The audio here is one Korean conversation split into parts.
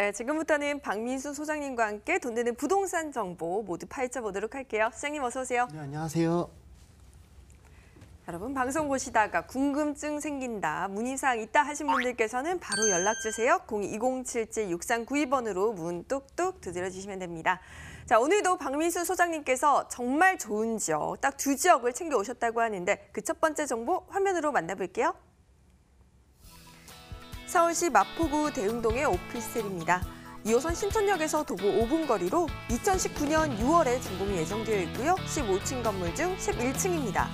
네, 지금부터는 박민수 소장님과 함께 돈 되는 부동산 정보 모두 파헤쳐 보도록 할게요. 시장님 어서 오세요. 네, 안녕하세요. 여러분 방송 보시다가 궁금증 생긴다, 문의사항 있다 하신 분들께서는 바로 연락 주세요. 02-2077-6392번으로 문 뚝뚝 두드려 주시면 됩니다. 자, 오늘도 박민수 소장님께서 정말 좋은 지역, 딱 두 지역을 챙겨 오셨다고 하는데 그 첫 번째 정보 화면으로 만나볼게요. 서울시 마포구 대흥동의 오피스텔입니다. 2호선 신촌역에서 도보 5분 거리로 2019년 6월에 준공이 예정되어 있고요. 15층 건물 중 11층입니다.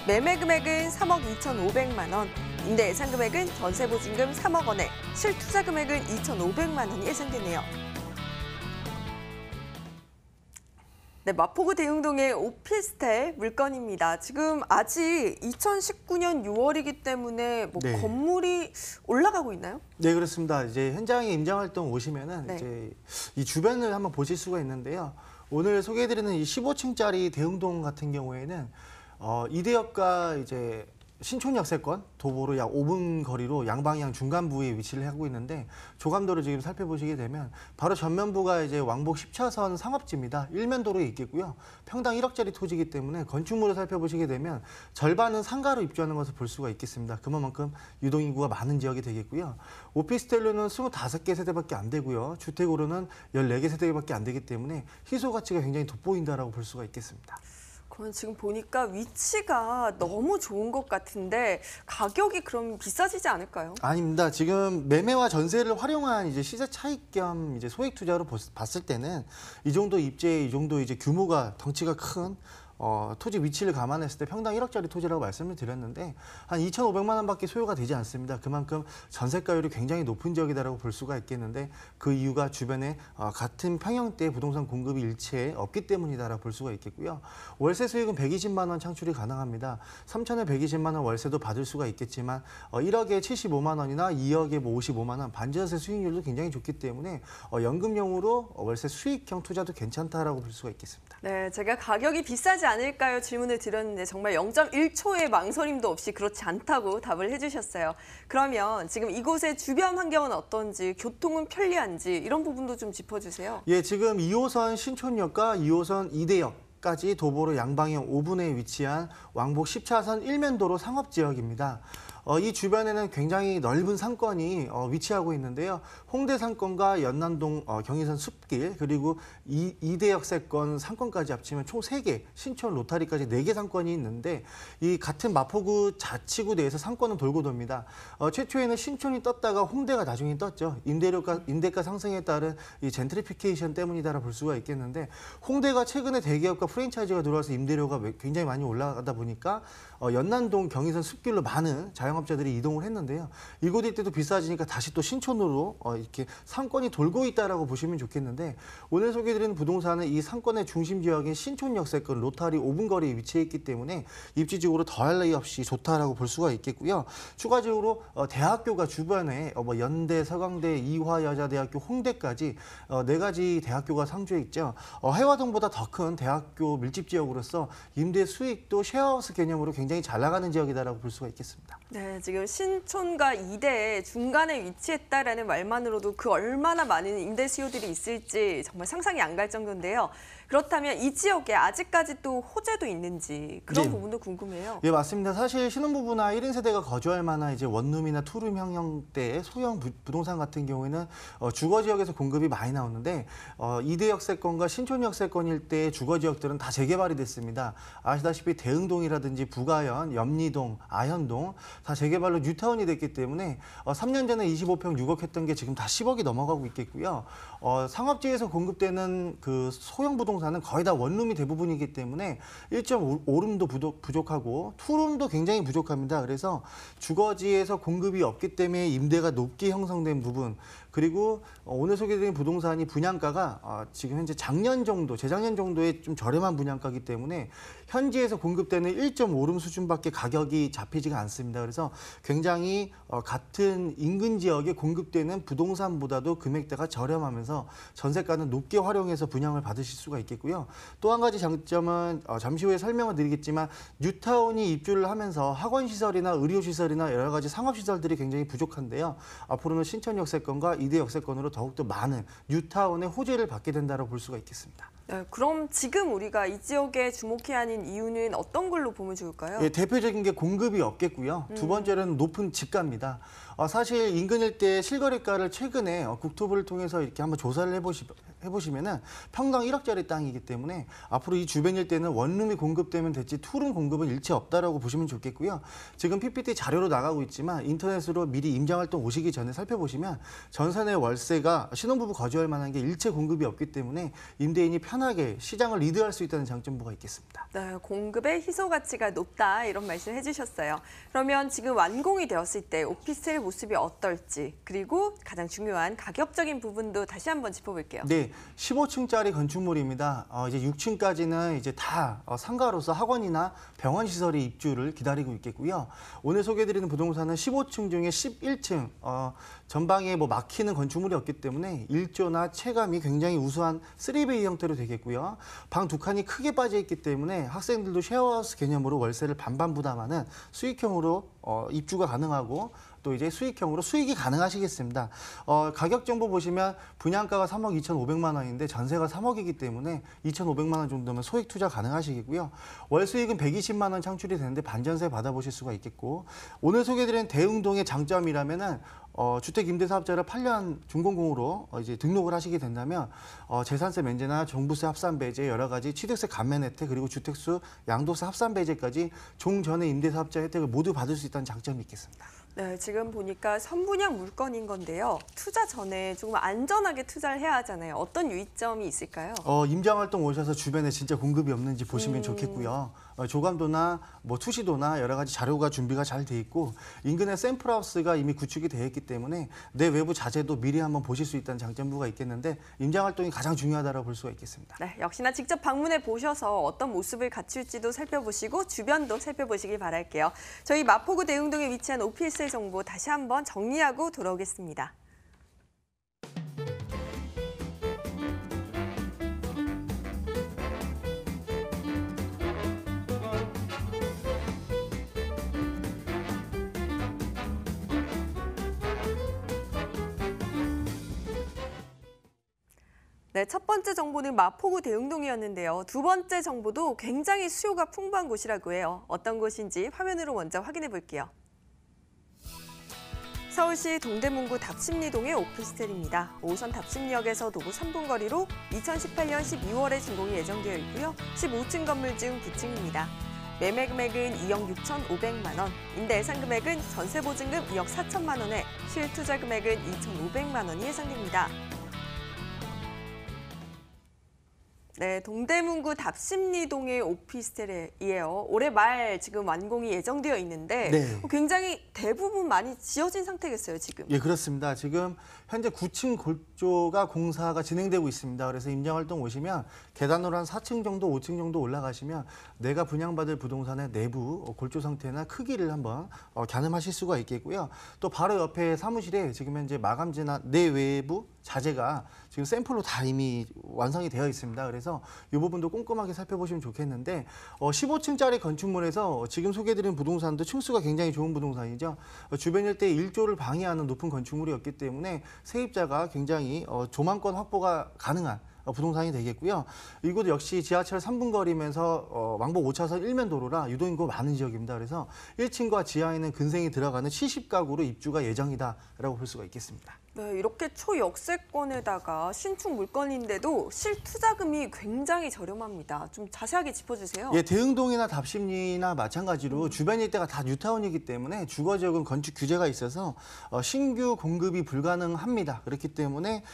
매매 금액은 3억 2,500만 원, 임대 예상 금액은 전세 보증금 3억 원에 실투자 금액은 2,500만 원이 예상되네요. 네, 마포구 대흥동의 오피스텔 물건입니다. 지금 아직 2019년 6월이기 때문에 네. 건물이 올라가고 있나요? 네, 그렇습니다. 이제 현장에 임장 활동 오시면은 네. 이제 이 주변을 한번 보실 수가 있는데요. 오늘 소개해드리는 이 15층짜리 대흥동 같은 경우에는 이대역과 이제 신촌역세권 도보로 약 5분 거리로 양방향 중간부에 위치를 하고 있는데 조감도를 지금 살펴보시게 되면 바로 전면부가 이제 왕복 10차선 상업지입니다. 일면도로에 있겠고요. 평당 1억짜리 토지이기 때문에 건축물을 살펴보시게 되면 절반은 상가로 입주하는 것을 볼 수가 있겠습니다. 그만큼 유동인구가 많은 지역이 되겠고요. 오피스텔로는 25개 세대밖에 안 되고요. 주택으로는 14개 세대밖에 안 되기 때문에 희소 가치가 굉장히 돋보인다라고 볼 수가 있겠습니다. 그건 지금 보니까 위치가 너무 좋은 것 같은데 가격이 그럼 비싸지지 않을까요? 아닙니다. 지금 매매와 전세를 활용한 이제 시세 차익 겸 이제 소액 투자로 봤을 때는 이 정도 입지에 이 정도 이제 규모가 덩치가 큰 토지 위치를 감안했을 때 평당 1억짜리 토지라고 말씀을 드렸는데 한 2,500만 원밖에 소요가 되지 않습니다. 그만큼 전세가율이 굉장히 높은 지역이다라고 볼 수가 있겠는데 그 이유가 주변에 같은 평형대 부동산 공급이 일체에 없기 때문이다라고 볼 수가 있겠고요. 월세 수익은 120만 원 창출이 가능합니다. 3천에 120만 원 월세도 받을 수가 있겠지만 1억에 75만 원이나 2억에 뭐 55만 원 반전세 수익률도 굉장히 좋기 때문에 연금용으로 월세 수익형 투자도 괜찮다라고 볼 수가 있겠습니다. 네, 제가 가격이 비싸지 않을까요? 질문을 드렸는데 정말 0.1초의 망설임도 없이 그렇지 않다고 답을 해주셨어요. 그러면 지금 이곳의 주변 환경은 어떤지, 교통은 편리한지 이런 부분도 좀 짚어주세요. 예, 지금 2호선 신촌역과 2호선 이대역까지 도보로 양방향 5분에 위치한 왕복 10차선 일면도로 상업지역입니다. 이 주변에는 굉장히 넓은 상권이 위치하고 있는데요. 홍대 상권과 연남동 경의선 숲길 그리고 이대역세권 상권까지 합치면 총 3개, 신촌 로타리까지 4개 상권이 있는데 이 같은 마포구 자치구 내에서 상권은 돌고 돕니다. 최초에는 신촌이 떴다가 홍대가 나중에 떴죠. 임대가 상승에 따른 이 젠트리피케이션 때문이다라 볼 수가 있겠는데 홍대가 최근에 대기업과 프랜차이즈가 들어와서 임대료가 굉장히 많이 올라가다 보니까 연남동 경의선 숲길로 많은 자영업자들이 이동을 했는데요. 이곳일 때도 비싸지니까 다시 또 신촌으로 이렇게 상권이 돌고 있다라고 보시면 좋겠는데 오늘 소개해드리는 부동산은 이 상권의 중심 지역인 신촌역세권 로타리 5분 거리에 위치해 있기 때문에 입지적으로 더할 나위 없이 좋다라고 볼 수가 있겠고요. 추가적으로 대학교가 주변에 뭐 연대, 서강대, 이화여자대학교, 홍대까지 4가지 대학교가 상주해 있죠. 해화동보다 더 큰 대학교 밀집 지역으로서 임대 수익도 쉐어하우스 개념으로 굉장히 잘 나가는 지역이다라고 볼 수가 있겠습니다. 네, 지금 신촌과 이대 중간에 위치했다라는 말만으로도 그 얼마나 많은 임대 수요들이 있을지 정말 상상이 안 갈 정도인데요. 그렇다면 이 지역에 아직까지 또 호재도 있는지 그런 네. 부분도 궁금해요. 예, 맞습니다. 사실 신혼부부나 1인 세대가 거주할 만한 이제 원룸이나 투룸 형형대의 소형 부동산 같은 경우에는 주거 지역에서 공급이 많이 나오는데 이대역세권과 신촌역세권 일대의 주거 지역들은 다 재개발이 됐습니다. 아시다시피 대흥동이라든지 부가현, 염리동, 아현동 다 재개발로 뉴타운이 됐기 때문에 3년 전에 25평 6억 했던 게 지금 다 10억이 넘어가고 있겠고요. 상업지에서 공급되는 그 소형 부동산은 거의 다 원룸이 대부분이기 때문에 1.5룸도 부족하고 투룸도 굉장히 부족합니다. 그래서 주거지에서 공급이 없기 때문에 임대가 높게 형성된 부분 그리고 오늘 소개드린 부동산이 분양가가 지금 현재 작년 정도, 재작년 정도의 좀 저렴한 분양가이기 때문에 현지에서 공급되는 1.5룸 수준밖에 가격이 잡히지가 않습니다. 그래서 굉장히 같은 인근 지역에 공급되는 부동산보다도 금액대가 저렴하면서 전세가는 높게 활용해서 분양을 받으실 수가 있겠고요. 또 한 가지 장점은 잠시 후에 설명을 드리겠지만 뉴타운이 입주를 하면서 학원시설이나 의료시설이나 여러 가지 상업시설들이 굉장히 부족한데요. 앞으로는 신촌역세권과 2대 역세권으로 더욱더 많은 뉴타운의 호재를 받게 된다고 볼 수가 있겠습니다. 네, 그럼 지금 우리가 이 지역에 주목해야 하는 이유는 어떤 걸로 보면 좋을까요? 예, 대표적인 게 공급이 없겠고요. 두 번째는 높은 집가입니다. 사실 인근 일대 실거래가를 최근에 국토부를 통해서 이렇게 한번 조사를 해보시면은 평당 1억짜리 땅이기 때문에 앞으로 이 주변 일대는 원룸이 공급되면 됐지 투룸 공급은 일체 없다라고 보시면 좋겠고요. 지금 PPT 자료로 나가고 있지만 인터넷으로 미리 임장활동 오시기 전에 살펴보시면 전세 월세가 신혼부부 거주할 만한 게 일체 공급이 없기 때문에 임대인이 편하게 시장을 리드할 수 있다는 장점부가 있겠습니다. 네, 공급의 희소 가치가 높다 이런 말씀 해주셨어요. 그러면 지금 완공이 되었을 때 오피스텔 모습이 어떨지 그리고 가장 중요한 가격적인 부분도 다시 한번 짚어볼게요. 네, 15층짜리 건축물입니다. 이제 6층까지는 이제 다 상가로서 학원이나 병원 시설의 입주를 기다리고 있겠고요. 오늘 소개해드리는 부동산은 15층 중에 11층 전방에 막히는 건축물이 없기 때문에 일조나 체감이 굉장히 우수한 3베이 형태로 되겠고요. 방 두 칸이 크게 빠져 있기 때문에 학생들도 쉐어하우스 개념으로 월세를 반반 부담하는 수익형으로 입주가 가능하고 또 이제 수익형으로 수익이 가능하시겠습니다. 가격 정보 보시면 분양가가 3억 2,500만 원인데 전세가 3억이기 때문에 2,500만 원 정도면 소액 투자 가능하시겠고요. 월 수익은 120만 원 창출이 되는데 반전세 받아보실 수가 있겠고 오늘 소개드린 대흥동의 장점이라면은 주택임대사업자를 8년 준공공으로 이제 등록을 하시게 된다면 재산세 면제나 종부세 합산 배제 여러 가지 취득세 감면 혜택 그리고 주택수 양도세 합산 배제까지 종전의 임대사업자 혜택을 모두 받을 수 있다는 장점이 있겠습니다. 네, 지금 보니까 선분양 물건인 건데요. 투자 전에 조금 안전하게 투자를 해야 하잖아요. 어떤 유의점이 있을까요? 임장활동 오셔서 주변에 진짜 공급이 없는지 보시면 좋겠고요. 조감도나 투시도나 여러 가지 자료가 준비가 잘 돼 있고 인근에 샘플하우스가 이미 구축이 되어 있기 때문에 내 외부 자재도 미리 한번 보실 수 있다는 장점부가 있겠는데 임장활동이 가장 중요하다고 볼 수가 있겠습니다. 네, 역시나 직접 방문해 보셔서 어떤 모습을 갖출지도 살펴보시고 주변도 살펴보시길 바랄게요. 저희 마포구 대흥동에 위치한 오피스텔 정보 다시 한번 정리하고 돌아오겠습니다. 네, 첫 번째 정보는 마포구 대흥동이었는데요. 두 번째 정보도 굉장히 수요가 풍부한 곳이라고 해요. 어떤 곳인지 화면으로 먼저 확인해 볼게요. 서울시 동대문구 답심리동의 오피스텔입니다. 5호선 답심리역에서 도보 3분 거리로 2018년 12월에 준공이 예정되어 있고요. 15층 건물 중 9층입니다. 매매 금액은 2억 6,500만 원, 임대 예상 금액은 전세 보증금 2억 4천만 원에 실투자 금액은 2,500만 원이 예상됩니다. 네, 동대문구 답심리동의 오피스텔이에요. 올해 말 지금 완공이 예정되어 있는데 네. 굉장히 대부분 많이 지어진 상태겠어요, 지금. 예, 그렇습니다. 지금 현재 9층 골조가 공사가 진행되고 있습니다. 그래서 임장활동 오시면 계단으로 한 4층 정도, 5층 정도 올라가시면 내가 분양받을 부동산의 내부 골조 상태나 크기를 한번 가늠하실 수가 있겠고요. 또 바로 옆에 사무실에 지금 현재 마감재나 내외부 자재가 지금 샘플로 다 이미 완성이 되어 있습니다. 그래서 이 부분도 꼼꼼하게 살펴보시면 좋겠는데 15층짜리 건축물에서 지금 소개해드린 부동산도 층수가 굉장히 좋은 부동산이죠. 주변 일대의 일조를 방해하는 높은 건축물이었기 때문에 세입자가 굉장히 조망권 확보가 가능한 부동산이 되겠고요. 이곳 역시 지하철 3분 거리면서 왕복 5차선 일면도로라 유동인구가 많은 지역입니다. 그래서 1층과 지하에는 근생이 들어가는 70가구로 입주가 예정이다라고 볼 수가 있겠습니다. 네, 이렇게 초역세권에다가 신축 물건인데도 실투자금이 굉장히 저렴합니다. 좀 자세하게 짚어주세요. 예, 대흥동이나 답심리나 마찬가지로 주변 일대가 다 뉴타운이기 때문에 주거지역은 건축 규제가 있어서 신규 공급이 불가능합니다. 그렇기 때문에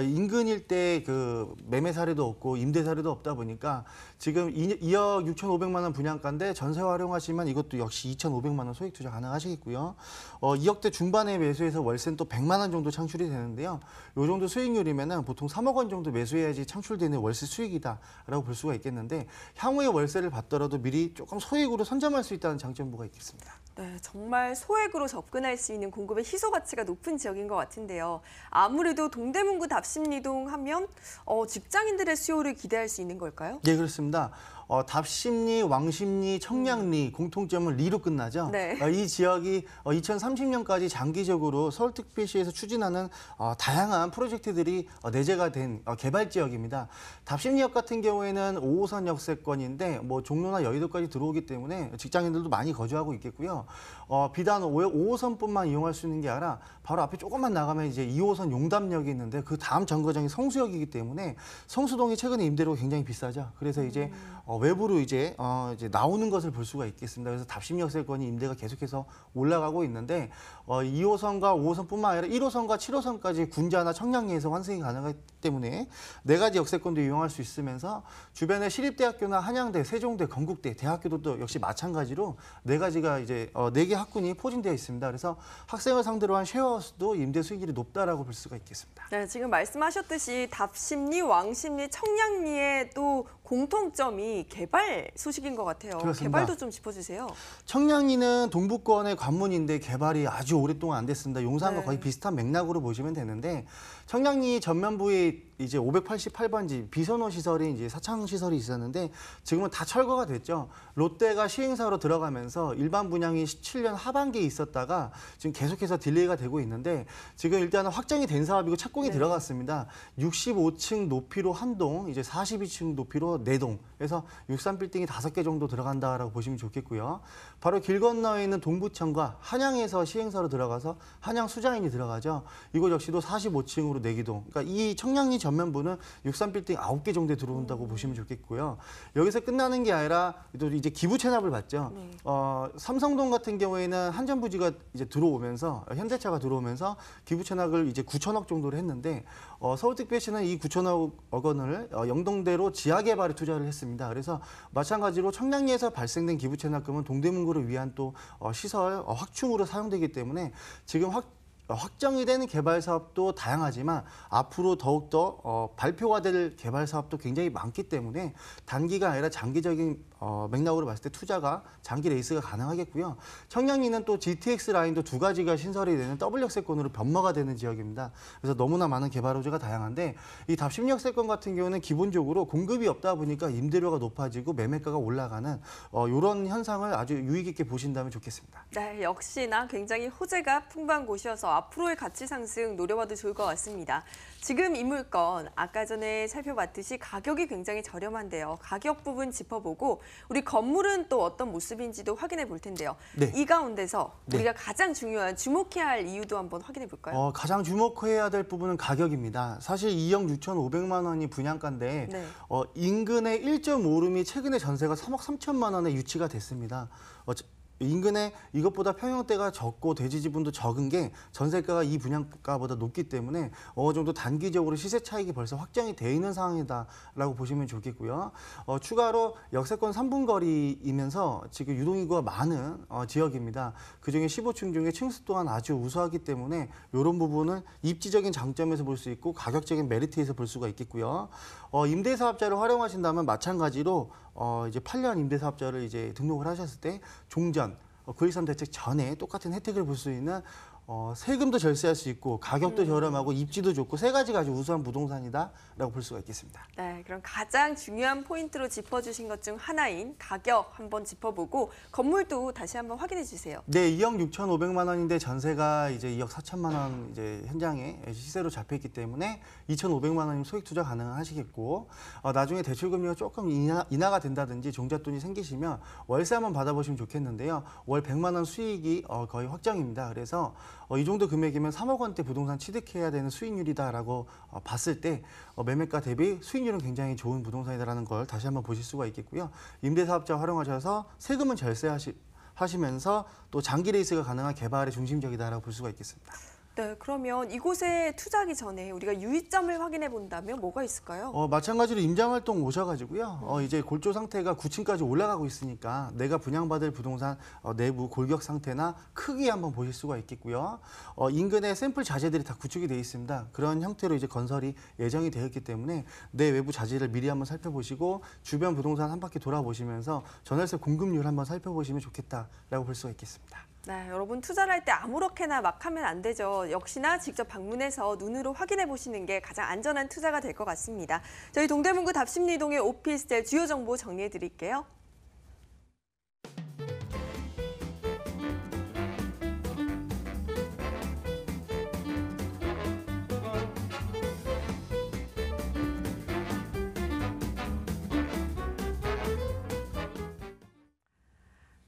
인근 일대 그 매매 사례도 없고 임대 사례도 없다 보니까 지금 2억 6,500만 원 분양가인데 전세 활용하시면 이것도 역시 2,500만 원 소액 투자 가능하시겠고요. 2억대 중반에 매수해서 월세는 또 100만 원 정도 창출이 되는데요. 이 정도 수익률이면은 보통 3억 원 정도 매수해야지 창출되는 월세 수익이다라고 볼 수가 있겠는데 향후에 월세를 받더라도 미리 조금 소액으로 선점할 수 있다는 장점부가 있겠습니다. 네, 정말 소액으로 접근할 수 있는 공급의 희소 가치가 높은 지역인 것 같은데요. 아무래도 동대문구 답심리동 하면 직장인들의 수요를 기대할 수 있는 걸까요? 예, 그렇습니다. 답심리, 왕십리, 청량리 공통점은 리로 끝나죠. 네. 이 지역이 2030년까지 장기적으로 서울특별시에서 추진하는 다양한 프로젝트들이 내재가 된 개발 지역입니다. 답심리역 같은 경우에는 5호선 역세권인데 뭐 종로나 여의도까지 들어오기 때문에 직장인들도 많이 거주하고 있겠고요. 비단 5호선뿐만 이용할 수 있는 게 아니라 바로 앞에 조금만 나가면 이제 2호선 용담역이 있는데 그 다음 정거장이 성수역이기 때문에 성수동이 최근에 임대료가 굉장히 비싸죠. 그래서 이제 외부로 이제 나오는 것을 볼 수가 있겠습니다. 그래서 답심역세권이 임대가 계속해서 올라가고 있는데 2호선과 5호선뿐만 아니라 1호선과 7호선까지 군자나 청량리에서 환승이 가능하기 때문에 4가지 역세권도 이용할 수 있으면서 주변에 시립대학교나 한양대, 세종대, 건국대, 대학교도 또 역시 마찬가지로 4가지가 이제 4개 학군이 포진되어 있습니다. 그래서 학생을 상대로 한 쉐어하우스도 임대 수익률이 높다라고 볼 수가 있겠습니다. 네, 지금 말씀하셨듯이 답심리, 왕십리, 청량리의 또 공통점이 개발 소식인 것 같아요. 그렇습니다. 개발도 좀 짚어주세요. 청량리는 동부권의 관문인데 개발이 아주 오랫동안 안 됐습니다. 용산과 네. 거의 비슷한 맥락으로 보시면 되는데 청량리 전면부에 이제 588번지 비선호 시설이 이제 사창 시설이 있었는데 지금은 다 철거가 됐죠. 롯데가 시행사로 들어가면서 일반 분양이 17년 하반기에 있었다가 지금 계속해서 딜레이가 되고 있는데 지금 일단은 확정이 된 사업이고 착공이 네. 들어갔습니다. 65층 높이로 한 동, 이제 42층 높이로 4동. 그래서 63빌딩이 5개 정도 들어간다라고 보시면 좋겠고요. 바로 길 건너에 있는 동부청과 한양에서 시행사로 들어가서 한양 수자인이 들어가죠. 이곳 역시도 45층으로 4개 동. 그러니까 이 청량리 전면부는 63빌딩 9개 정도에 들어온다고 보시면 좋겠고요. 여기서 끝나는 게 아니라 또 이제 기부 체납을 받죠. 네. 삼성동 같은 경우에는 한전부지가 이제 들어오면서 현대차가 들어오면서 기부 체납을 이제 9천억 정도를 했는데 서울특별시는 이 9천억 원을 영동대로 지하 개발에 투자를 했습니다. 그래서 마찬가지로 청량리에서 발생된 기부 체납금은 동대문구를 위한 또 시설 확충으로 사용되기 때문에 지금 확정이 되는 개발 사업도 다양하지만 앞으로 더욱더 발표가 될 개발 사업도 굉장히 많기 때문에 단기가 아니라 장기적인 맥락으로 봤을 때 투자가 장기 레이스가 가능하겠고요. 청량리는 또 GTX 라인도 2가지가 신설이 되는 더블 역세권으로 변모가 되는 지역입니다. 그래서 너무나 많은 개발 호재가 다양한데 이 답심 역세권 같은 경우는 기본적으로 공급이 없다 보니까 임대료가 높아지고 매매가가 올라가는 이런 현상을 아주 유의 깊게 보신다면 좋겠습니다. 네, 역시나 굉장히 호재가 풍부한 곳이어서 앞으로의 가치 상승 노려봐도 좋을 것 같습니다. 지금 이 물건 아까 전에 살펴봤듯이 가격이 굉장히 저렴한데요. 가격 부분 짚어보고 우리 건물은 또 어떤 모습인지도 확인해 볼 텐데요. 네. 이 가운데서 네. 우리가 가장 중요한 주목해야 할 이유도 한번 확인해 볼까요? 가장 주목해야 될 부분은 가격입니다. 사실 2억 6,500만 원이 분양가인데 네. 인근의 1.5룸이 최근에 전세가 3억 3천만 원에 유치가 됐습니다. 인근에 이것보다 평형대가 적고 대지 지분도 적은 게 전세가가 이 분양가보다 높기 때문에 어느 정도 단기적으로 시세 차익이 벌써 확정이 돼 있는 상황이다라고 보시면 좋겠고요. 추가로 역세권 3분 거리이면서 지금 유동인구가 많은 지역입니다. 그중에 15층 중에 층수 또한 아주 우수하기 때문에 이런 부분은 입지적인 장점에서 볼 수 있고 가격적인 메리트에서 볼 수가 있겠고요. 임대사업자를 활용하신다면 마찬가지로 이제 8년 임대사업자를 이제 등록을 하셨을 때 종전 9.13 대책 전에 똑같은 혜택을 볼 수 있는 세금도 절세할 수 있고 가격도 저렴하고 입지도 좋고 3가지가 아주 우수한 부동산이다라고 볼 수가 있겠습니다. 네, 그럼 가장 중요한 포인트로 짚어주신 것 중 하나인 가격 한번 짚어보고 건물도 다시 한번 확인해 주세요. 네, 2억 6,500만 원인데 전세가 이제 2억 4천만 원 이제 현장에 시세로 잡혀있기 때문에 2,500만 원이면 소액 투자 가능하시겠고 나중에 대출 금리가 조금 인하가 된다든지 종잣돈이 생기시면 월세 한번 받아보시면 좋겠는데요. 월 100만 원 수익이 거의 확정입니다. 그래서 이 정도 금액이면 3억 원대 부동산 취득해야 되는 수익률이다라고 봤을 때 매매가 대비 수익률은 굉장히 좋은 부동산이다라는 걸 다시 한번 보실 수가 있겠고요. 임대사업자 활용하셔서 세금은 절세하시면서 또 장기 레이스가 가능한 개발의 중심적이다라고 볼 수가 있겠습니다. 네, 그러면 이곳에 투자하기 전에 우리가 유의점을 확인해 본다면 뭐가 있을까요? 마찬가지로 임장활동 오셔가지고요. 이제 골조 상태가 9층까지 올라가고 있으니까 내가 분양받을 부동산 내부 골격 상태나 크기 한번 보실 수가 있겠고요. 인근에 샘플 자재들이 다 구축이 되어 있습니다. 그런 형태로 이제 건설이 예정이 되었기 때문에 내 외부 자재를 미리 한번 살펴보시고 주변 부동산 한 바퀴 돌아보시면서 전월세 공급률 한번 살펴보시면 좋겠다라고 볼 수가 있겠습니다. 네, 여러분 투자를 할 때 아무렇게나 막 하면 안 되죠. 역시나 직접 방문해서 눈으로 확인해 보시는 게 가장 안전한 투자가 될 것 같습니다. 저희 동대문구 답심리동의 오피스텔 주요 정보 정리해 드릴게요.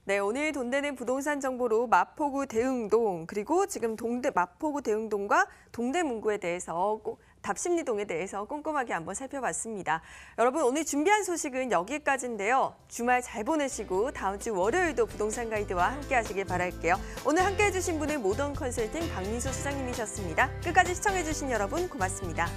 네, 오늘 돈되는 부동산 정보로 마포구 대흥동 그리고 지금 마포구 대흥동과 동대문구에 대해서 답심리동에 대해서 꼼꼼하게 한번 살펴봤습니다. 여러분 오늘 준비한 소식은 여기까지인데요. 주말 잘 보내시고 다음 주 월요일도 부동산 가이드와 함께 하시길 바랄게요. 오늘 함께 해주신 분은 모던 컨설팅 박민수 수장님이셨습니다. 끝까지 시청해주신 여러분 고맙습니다.